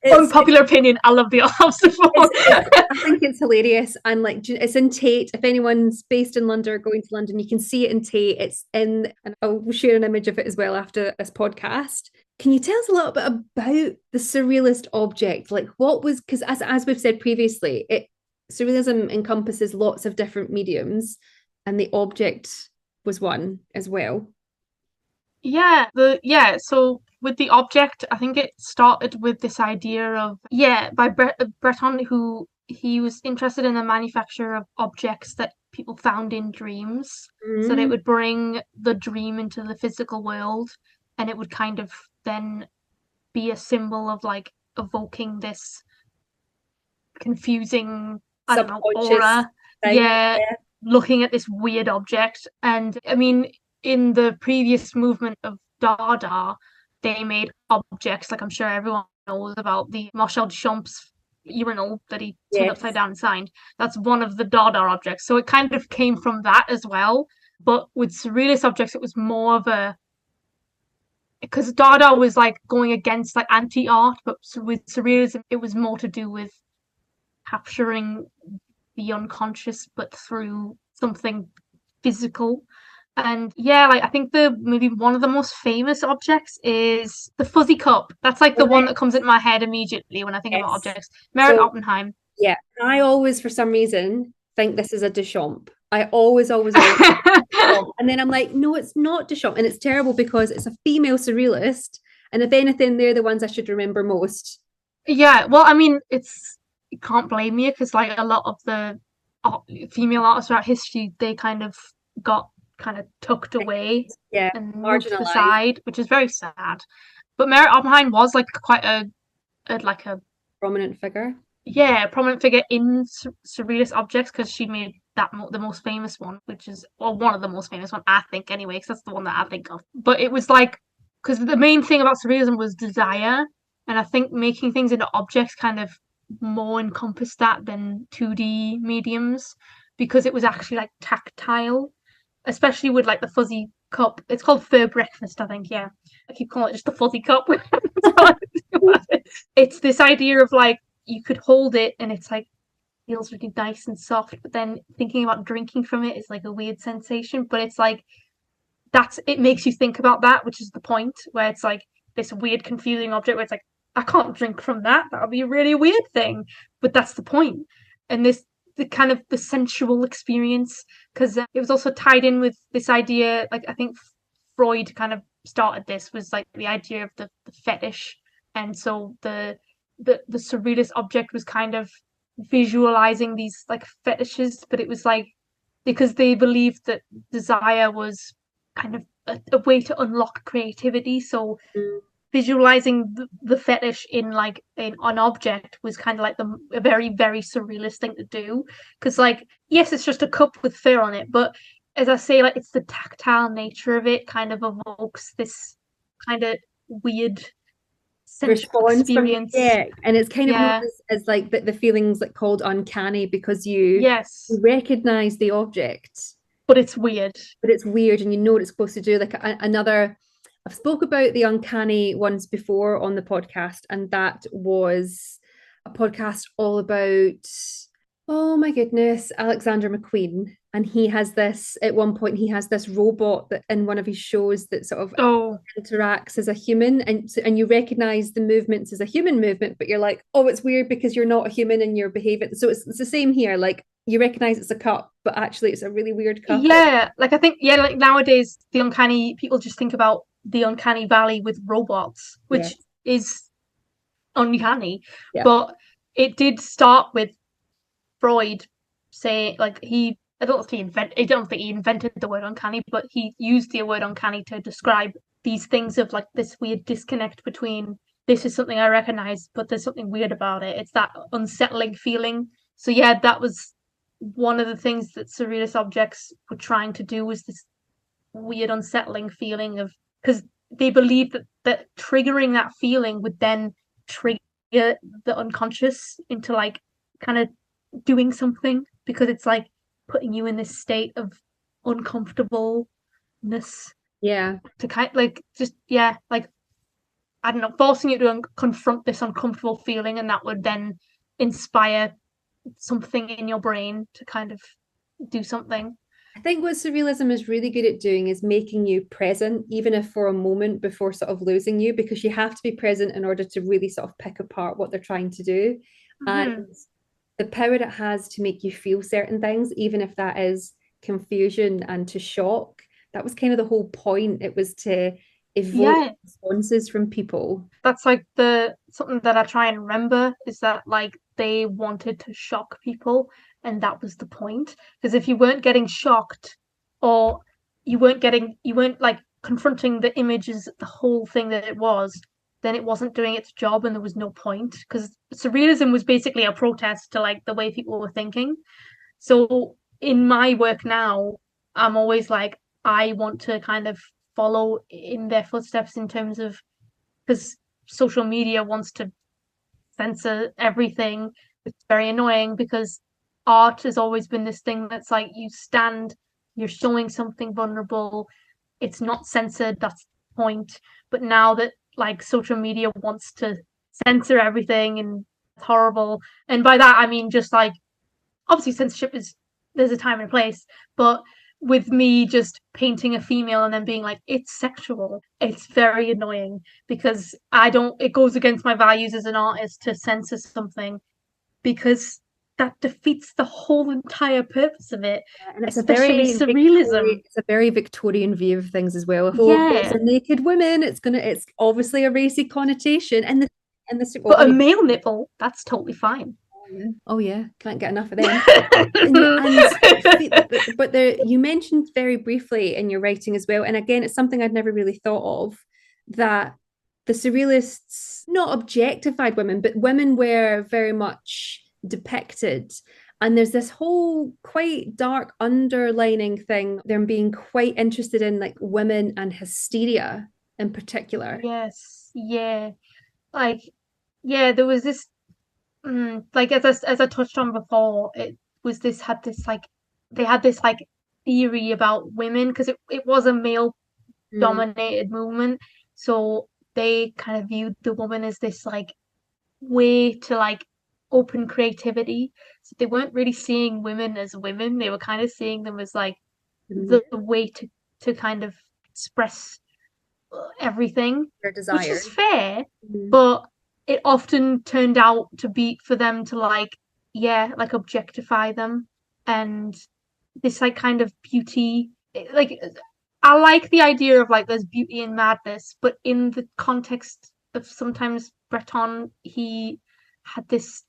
Unpopular opinion, I love the lobster phone. I think it's hilarious, and like it's in Tate. If anyone's based in London or going to London, you can see it in Tate. It's in, and I'll share an image of it as well after this podcast. Can you tell us a little bit about the surrealist object? Like what was, because as we've said previously, surrealism encompasses lots of different mediums, and the object was one as well. So with the object, I think it started with this idea of by Breton, who he was interested in the manufacture of objects that people found in dreams. So that it Mm. would bring the dream into the physical world, and it would kind of then be a symbol of like evoking this confusing, I don't know, Subconscious aura. thing. Yeah, Yeah. looking at this weird object. And I mean, in the previous movement of Dada, they made objects like I'm sure everyone knows about the Marcel Duchamp's urinal that he turned upside Yes. down and signed. That's one of the Dada objects. So it kind of came from that as well. But with surrealist objects, it was more of a because Dada was like going against like anti-art, but with surrealism, it was more to do with capturing the unconscious, but through something physical. And yeah, like I think the maybe one of the most famous objects is the fuzzy cup. That's like the one that comes into my head immediately when I think about Yes. objects. Merritt So Oppenheim. yeah, I always, for some reason, think this is a Duchamp. I always. And then I'm like, no, it's not Duchamp. And it's terrible because it's a female surrealist. And if anything, they're the ones I should remember most. Yeah, well, I mean, it's you can't blame you because like a lot of the female artists throughout history, they kind of got kind of tucked away Yeah, and moved to the marginalized, side, which is very sad. But Merritt Oppenheim was like quite a like a prominent figure. yeah prominent figure in surrealist objects because she made that the most famous one, which is well one of the most famous one I think anyway, because that's the one that I think of. But it was like because the main thing about surrealism was desire, and I think making things into objects kind of more encompassed that than 2D mediums because it was actually like tactile, especially with like the fuzzy cup. It's called fur breakfast, I think. Yeah, I keep calling it just the fuzzy cup. It's this idea of like you could hold it and it's like feels really nice and soft, but then thinking about drinking from it is like a weird sensation. But it's like that's it makes you think about that, which is the point where it's like this weird, confusing object where it's like I can't drink from that. That would be a really weird thing, but that's the point. And this the kind of the sensual experience because it was also tied in with this idea. Like I think Freud kind of started this was like the idea of the fetish, and so the surrealist object was kind of visualizing these like fetishes, but it was like because they believed that desire was kind of a way to unlock creativity. So Mm. visualizing the fetish in like in an object was kind of like a very surrealist thing to do because like yes it's just a cup with fur on it, but as I say like it's the tactile nature of it kind of evokes this kind of weird sensual Response from experience. yeah, and it's kind of known Yeah, as like the feelings like called uncanny because you yes, recognize the object, but it's weird. but it's weird and you know what it's supposed to do. Like another, I've spoke about the uncanny ones before on the podcast, and that was a podcast all about, oh my goodness, Alexander McQueen. And he has this, at one point, he has this robot that in one of his shows that sort of Oh interacts as a human, and you recognize the movements as a human movement, but you're like, oh, it's weird because you're not a human and you're behaving. So it's the same here. Like you recognize it's a cup, but actually it's a really weird cup. yeah, like I think yeah, like nowadays the uncanny people just think about the uncanny valley with robots, Yeah. which is uncanny. Yeah. But it did start with Freud saying like he I don't think he invented the word uncanny, but he used the word uncanny to describe these things of like this weird disconnect between this is something I recognize, but there's something weird about it. It's that unsettling feeling. So yeah, that was one of the things that surrealist objects were trying to do was this weird unsettling feeling of because they believed that triggering that feeling would then trigger the unconscious into like kind of doing something because it's like putting you in this state of uncomfortableness Yeah. to kind of like just yeah like I don't know forcing you to confront this uncomfortable feeling and that would then inspire something in your brain to kind of do something. I think what surrealism is really good at doing is making you present, even if for a moment before sort of losing you, because you have to be present in order to really sort of pick apart what they're trying to do. And Mm-hmm. the power it has to make you feel certain things, even if that is confusion and to shock. That was kind of the whole point. It was to evoke Yeah, responses from people. that's like the something that I try and remember is that like they wanted to shock people, and that was the point. Because if you weren't getting shocked, or you weren't like confronting the images, the whole thing that it was, then it wasn't doing its job, and there was no point. Because surrealism was basically a protest to like the way people were thinking. So in my work now, I'm always like, I want to kind of follow in their footsteps in terms of, because social media wants to censor everything. It's very annoying because art has always been this thing that's like you're showing something vulnerable, it's not censored, that's the point. But now that like social media wants to censor everything, and it's horrible. And by that I mean just like, obviously censorship is, there's a time and a place, but with me just painting a female and then being like it's sexual, it's very annoying, because I don't, it goes against my values as an artist to censor something, because that defeats the whole entire purpose of it, And it's especially surrealism. It's a very Victorian view of things as well. If it's Yeah, a naked woman, it's obviously a racy connotation. but a male nipple, that's totally fine. Oh yeah, can't get enough of them. But there, you mentioned very briefly in your writing as well, and again, it's something I'd never really thought of, that the surrealists not objectified women, but women were very much depicted. And there's this whole quite dark underlining thing, them being quite interested in like women and hysteria in particular. Yes, yeah, like, yeah, there was this, like as I touched on before, it was this had this like, they had this like theory about women, because it was a male Mm. dominated movement, so they kind of viewed the woman as this like way to like open creativity. So they weren't really seeing women as women, they were kind of seeing them as like Mm. the way to kind of express everything, Their which is desires. fair, Mm. but it often turned out to be for them to like, yeah, like objectify them. And this like kind of beauty, like, I like the idea of like there's beauty in madness, but in the context of sometimes Breton, had this,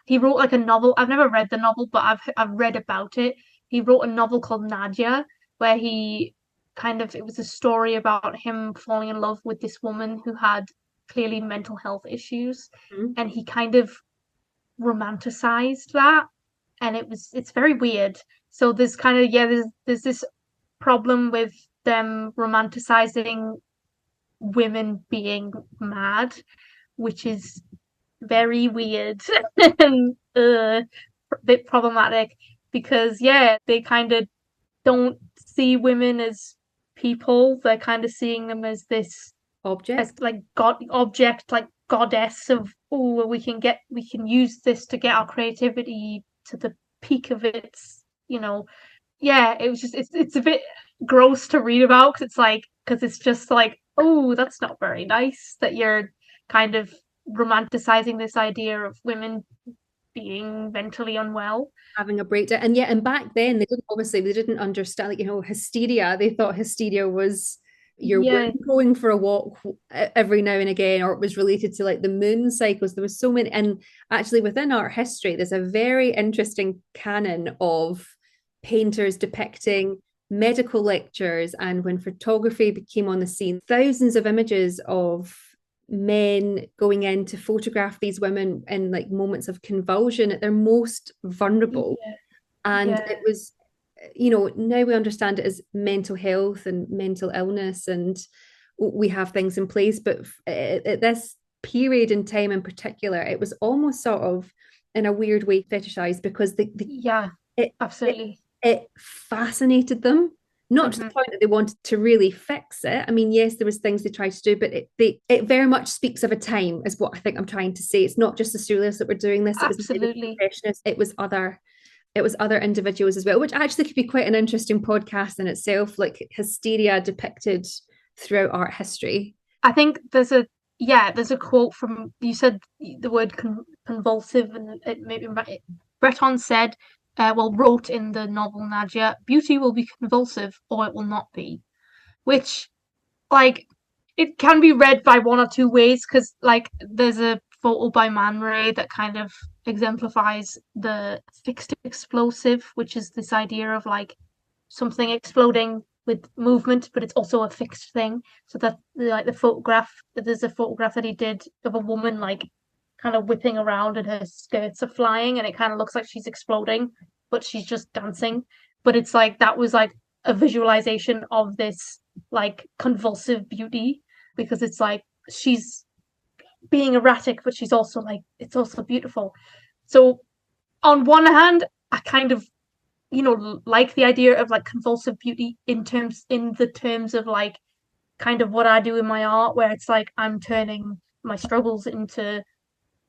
he wrote like a novel. I've never read the novel, but I've read about it. He wrote a novel called Nadia, where he kind of, it was a story about him falling in love with this woman who had clearly mental health issues, Mm. and he kind of romanticized that, and it's very weird. So there's kind of, yeah, there's this problem with them romanticizing women being mad, which is very weird and a bit problematic, because yeah, they kind of don't see women as people. They're kind of seeing them as this, as Object. like god object, like goddess of, oh, we can use this to get our creativity to the peak of its, yeah, it was just, it's a bit gross to read about, because it's like, because it's just like, oh, that's not very nice that you're kind of romanticizing this idea of women being mentally unwell. Having a breakdown. And yeah, and back then they didn't understand, like, hysteria. They thought hysteria was your Yeah, woman going for a walk every now and again, or it was related to like the moon cycles. There was so many, and actually within art history, there's a very interesting canon of painters depicting medical lectures, and when photography became on the scene, thousands of images of men going in to photograph these women in like moments of convulsion at their most vulnerable. yeah, And yeah, it was, now we understand it as mental health and mental illness, and we have things in place. But at this period in time in particular, it was almost sort of in a weird way fetishized, because yeah, it, it absolutely. it fascinated them, not to the Hmm. point that they wanted to really fix it. I mean, yes, there was things they tried to do, but it very much speaks of a time, is what I think I'm trying to say. It's not just the surrealists that were doing this; it was many Absolutely. impressionists. It was other individuals as well, which actually could be quite an interesting podcast in itself, like hysteria depicted throughout art history. I think there's a quote from, you said the word convulsive, and it maybe Breton said, well, wrote in the novel Nadia, beauty will be convulsive or it will not be, which, like, it can be read by one or two ways, because like there's a photo by Man Ray that kind of exemplifies the fixed explosive, which is this idea of like something exploding with movement, but it's also a fixed thing. So that like there's a photograph that he did of a woman like kind of whipping around and her skirts are flying and it kind of looks like she's exploding, but she's just dancing. But it's like that was like a visualization of this like convulsive beauty because it's like she's being erratic, but she's also like it's also beautiful. So on one hand, I kind of like the idea of like convulsive beauty in the terms of like kind of what I do in my art, where it's like I'm turning my struggles into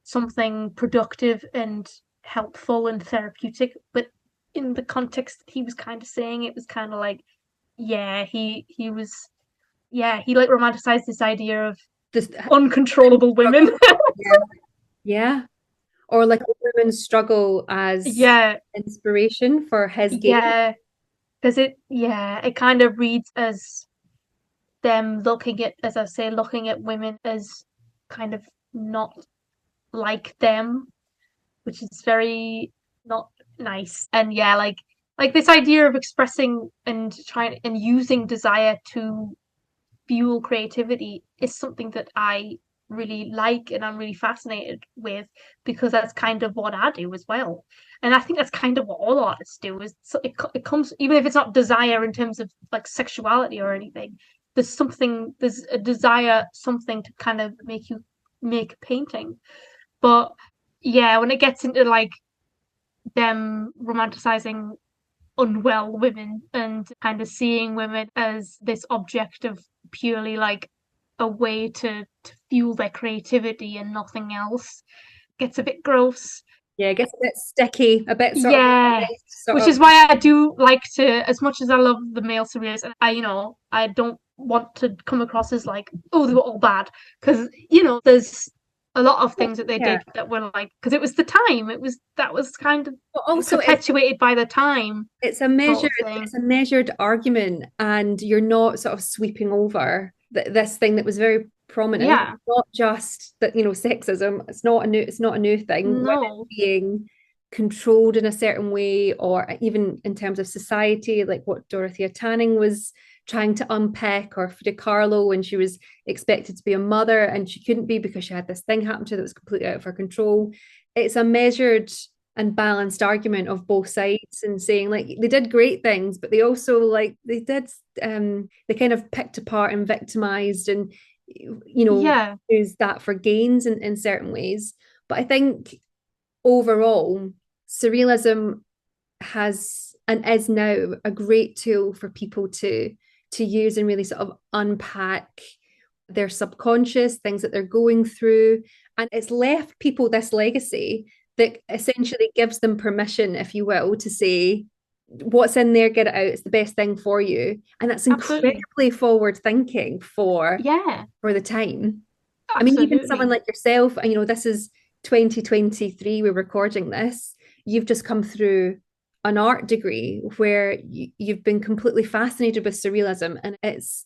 something productive and helpful and therapeutic. But in the context that he was kind of saying, it was kind of like, yeah, he was, yeah, he like romanticized this idea of This uncontrollable women. yeah. Yeah. Or like a woman's struggle as Yeah, inspiration for his gain. yeah, because it kind of reads as them looking at, as I say, looking at women as kind of not like them, which is very not nice. And yeah, like this idea of expressing and trying and using desire to fuel creativity is something that I really like and I'm really fascinated with because that's kind of what I do as well. And I think that's kind of what all artists do is it comes even if it's not desire in terms of like sexuality or anything. There's a desire something to kind of make you make a painting. But yeah, when it gets into like them romanticizing unwell women and kind of seeing women as this object of purely like a way to fuel their creativity and nothing else gets a bit gross. Yeah, it gets a bit sticky, a bit sort of Yeah. sort Which of is why I do like to, as much as I love the male surrealists, I don't want to come across as like, oh, they were all bad. Because, there's a lot of things that they yeah. did that were like, because it was the time, that was kind of But also perpetuated by the time sort of it's thing. a measured argument, and you're not sort of sweeping over this thing that was very prominent. And Yeah. it's not just that, sexism, it's not a new thing. Women No. being controlled in a certain way, or even in terms of society, like what Dorothea Tanning was trying to unpick, or Frida Kahlo when she was expected to be a mother and she couldn't be because she had this thing happen to her that was completely out of her control. It's a measured and balanced argument of both sides, and saying like they did great things, but they also like they kind of picked apart and victimized and Yeah. used that for gains in certain ways. But I think overall surrealism has and is now a great tool for people to use and really sort of unpack their subconscious things that they're going through, and it's left people this legacy that essentially gives them permission, if you will, to say what's in there, get it out, it's the best thing for you. And that's Absolutely. incredibly forward thinking Yeah. for the time. I mean, even someone Absolutely. like yourself, and this is 2023, we're recording this, you've just come through an art degree where you've been completely fascinated with surrealism, and it's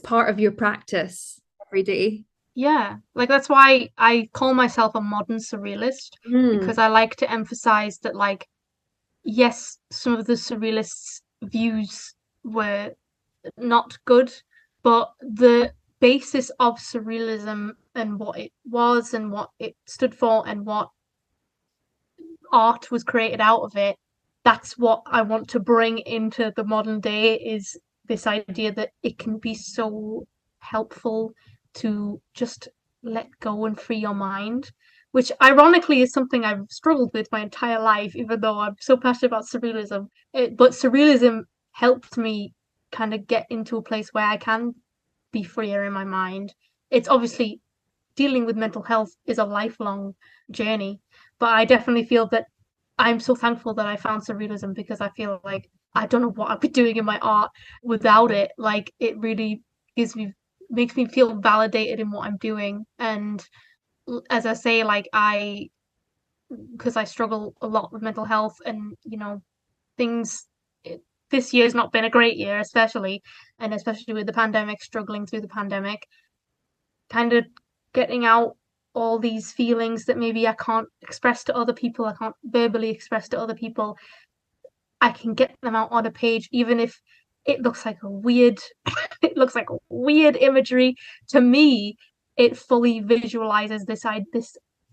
part of your practice every day. Yeah. Like that's why I call myself a modern surrealist Mm. because I like to emphasize that like yes, some of the surrealists' views were not good, but the basis of surrealism and what it was and what it stood for and what art was created out of it, that's what I want to bring into the modern day is this idea that it can be so helpful to just let go and free your mind, which ironically is something I've struggled with my entire life, even though I'm so passionate about surrealism. But surrealism helped me kind of get into a place where I can be freer in my mind. It's obviously dealing with mental health is a lifelong journey, but I definitely feel that I'm so thankful that I found surrealism because I feel like I don't know what I'd be doing in my art without it. Like it really gives me makes me feel validated in what I'm doing. And as I say, like I because I struggle a lot with mental health and things this year's not been a great year, especially and especially with the pandemic, struggling through the pandemic, kind of getting out all these feelings that maybe I can't express to other people, I can't verbally express to other people, I can get them out on a page, even if it looks like a weird it looks like weird imagery. To me, it fully visualizes this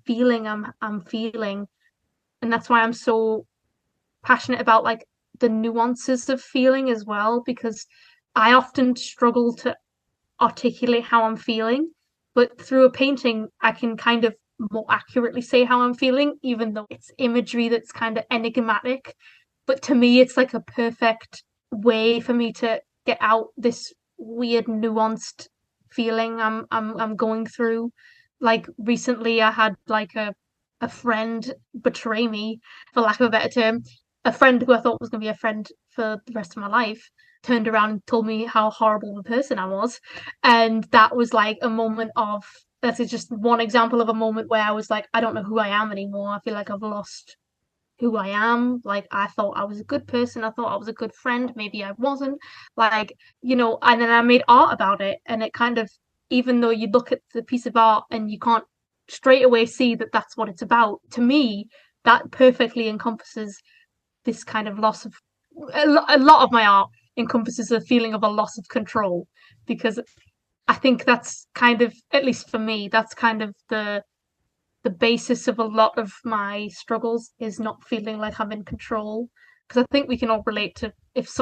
feeling I'm feeling. And that's why I'm so passionate about like the nuances of feeling as well, because I often struggle to articulate how I'm feeling, but through a painting I can kind of more accurately say how I'm feeling, even though it's imagery that's kind of enigmatic. But to me, it's like a perfect way for me to get out this weird, nuanced feeling I'm going through. Like recently, I had like a friend betray me, for lack of a better term. A friend who I thought was going to be a friend for the rest of my life turned around and told me how horrible of a person I was, and that was like a moment of that's just one example of a moment where I was like, I don't know who I am anymore. I feel like I've lost who I am. Like, I thought I was a good person. I thought I was a good friend. Maybe I wasn't. Like, and then I made art about it. And it kind of, even though you look at the piece of art and you can't straight away see that that's what it's about, to me, that perfectly encompasses this kind of loss of, a lot of my art encompasses a feeling of a loss of control, because I think that's kind of, at least for me, that's kind of the basis of a lot of my struggles, is not feeling like I'm in control. Because I think we can all relate to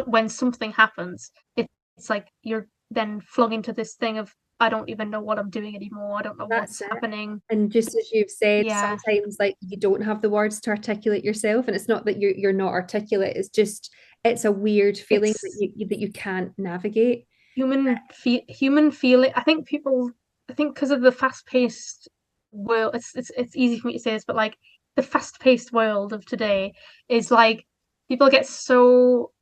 when something happens, it's like you're then flung into this thing of, I don't even know what I'm doing anymore. I don't know That's what's it. happening. And just as you've said, Yeah, sometimes like you don't have the words to articulate yourself, and it's not that you're not articulate. It's just it's a weird feeling that it's you can't navigate. human feeling. I think because of the fast paced world, it's easy for me to say this, but like the fast paced world of today is like people get so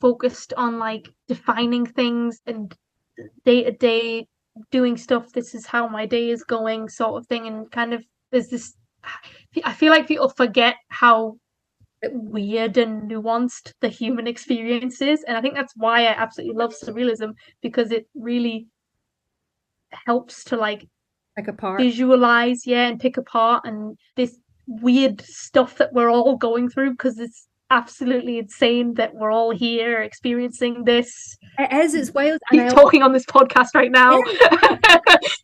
focused on like defining things and day to day doing stuff. This is how my day is going, sort of thing, and kind of there's this. I feel like people forget how weird and nuanced the human experience is. And I think that's why I absolutely love surrealism, because it really helps to like Like apart. visualize, yeah, and pick apart and this weird stuff that we're all going through, because it's absolutely insane that we're all here experiencing this, It is, it's wild. And keep I talking on this podcast right now.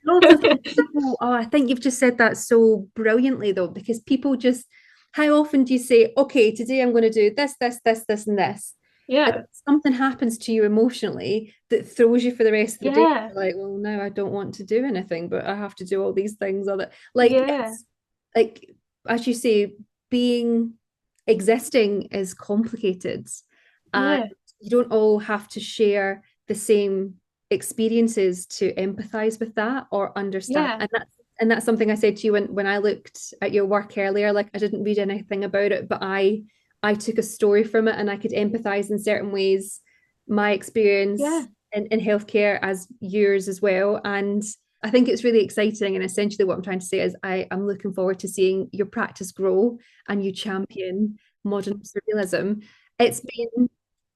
also think people, oh, I think you've just said that so brilliantly though, because people just, how often do you say, okay, today I'm going to do this, this, this, this, and this? And Yeah, something happens to you emotionally that throws you for the rest of the day. yeah, You're like, well, now I don't want to do anything, but I have to do all these things. Other like yeah, it's like as you say, being existing is complicated, and yeah, you don't all have to share the same experiences to empathize with that or understand. yeah, And that's something I said to you when I looked at your work earlier. Like I didn't read anything about it, but I took a story from it and I could empathize in certain ways. My yeah, experience in healthcare as yours as well. And I think it's really exciting. And essentially what I'm trying to say is I'm looking forward to seeing your practice grow and you champion modern surrealism. It's been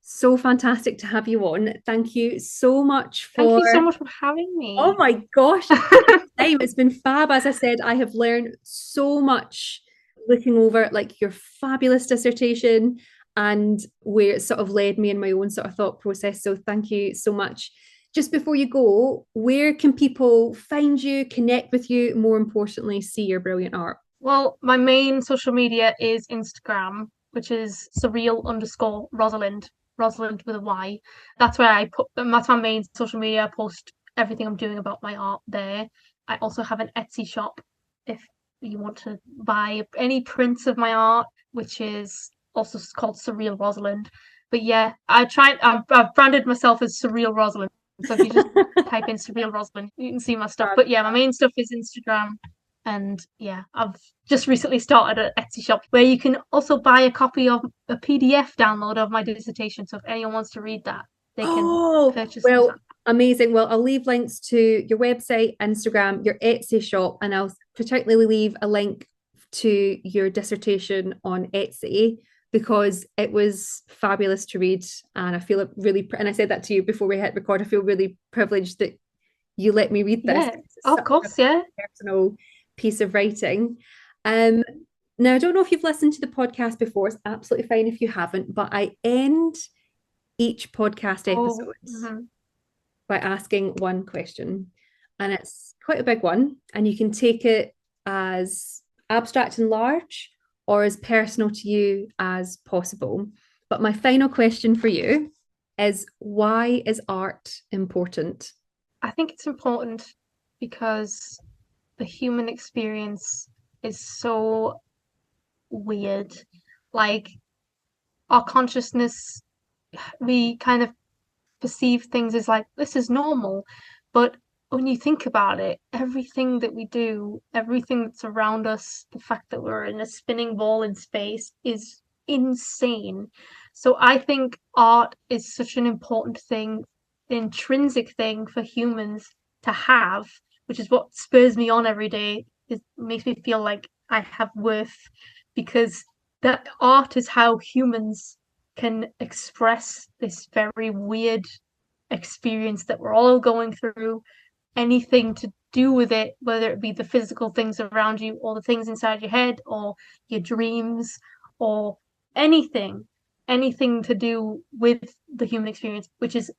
so fantastic to have you on. Thank you so much thank for, you so much for having oh me. my gosh, time. It's been fab. As I said, I have learned so much looking over like your fabulous dissertation and where it sort of led me in my own sort of thought process. So thank you so much. Just before you go, where can people find you, connect with you, more importantly, see your brilliant art? Well, my main social media is Instagram, which is surreal_Rosalynd, Rosalynd with a Y. That's where that's my main social media. I post everything I'm doing about my art there. I also have an Etsy shop if you want to buy any prints of my art, which is also called Surreal Rosalynd. But yeah, I've branded myself as Surreal Rosalynd. So if you just type in Surreal Rosalynd, you can see my stuff. But yeah, my main stuff is Instagram. And yeah, I've just recently started an Etsy shop where you can also buy a copy of a PDF download of my dissertation. So if anyone wants to read that, they can Oh, purchase well, that. amazing. Well, I'll leave links to your website, Instagram, your Etsy shop, and I'll particularly leave a link to your dissertation on Etsy because it was fabulous to read. And I feel really, and I said that to you before we hit record, I feel really privileged that you let me read this. Yeah, It's of such a course, yeah. personal piece of writing. Um, Now, I don't know if you've listened to the podcast before. It's absolutely fine if you haven't, but I end each podcast Oh, episode by asking one question. And it's quite a big one. And you can take it as abstract and large or as personal to you as possible. But my final question for you is, why is art important? I think it's important because the human experience is so weird. Like our consciousness, we kind of perceive things as like this is normal, but when you think about it, everything that we do, everything that's around us, the fact that we're in a spinning ball in space is insane. So I think art is such an important thing, intrinsic thing for humans to have, which is what spurs me on every day. It makes me feel like I have worth because that art is how humans can express this very weird experience that we're all going through. Anything to do with it, whether it be the physical things around you or the things inside your head or your dreams or anything, anything to do with the human experience, which is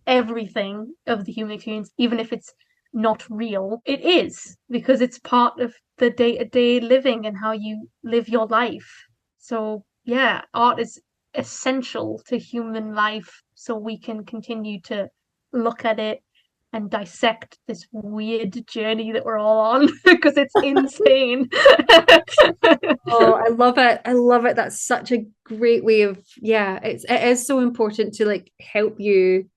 everything of the human experience, even if it's not real, it is because it's part of the day-to-day living and how you live your life. So, yeah, art is essential to human life so we can continue to look at it and dissect this weird journey that we're all on because it's insane. Oh, I love it. I love it. That's such a great way of, yeah, it is so important to like help you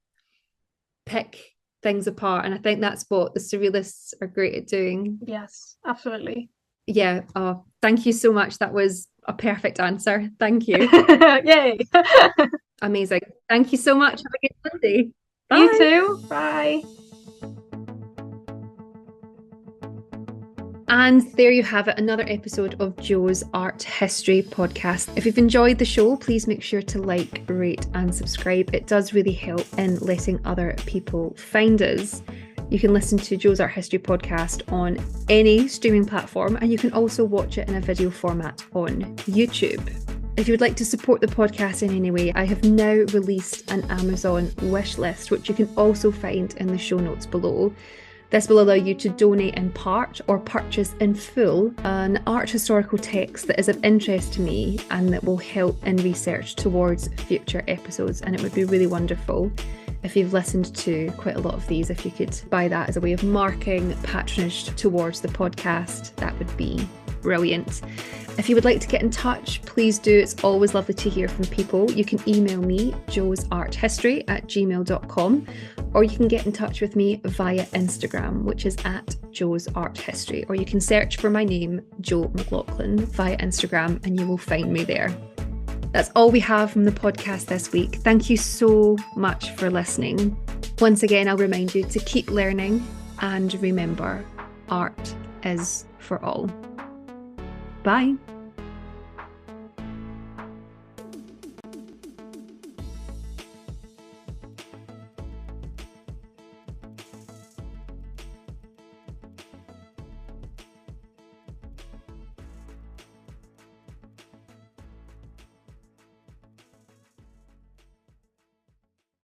pick things apart. And I think that's what the surrealists are great at doing. Yes, absolutely. Yeah. Oh, thank you so much. That was a perfect answer. Thank you. Yay. Amazing. Thank you so much. Have a good Sunday. You Bye. too. Bye. And there you have it, another episode of Jo's Art History podcast. If you've enjoyed the show, please make sure to like, rate, and subscribe. It does really help in letting other people find us. You can listen to Jo's Art History podcast on any streaming platform, and you can also watch it in a video format on YouTube. If you would like to support the podcast in any way, I have now released an Amazon wish list, which you can also find in the show notes below. This will allow you to donate in part or purchase in full an art historical text that is of interest to me and that will help in research towards future episodes. And it would be really wonderful if you've listened to quite a lot of these, if you could buy that as a way of marking patronage towards the podcast. That would be brilliant. If you would like to get in touch, please do. It's always lovely to hear from people. You can email me, joesarthistory@gmail.com, or you can get in touch with me via Instagram, which is @joesarthistory, or you can search for my name, Jo McLaughlin, via Instagram and you will find me there. That's all we have from the podcast this week. Thank you so much for listening. Once again, I'll remind you to keep learning and remember, art is for all. Bye.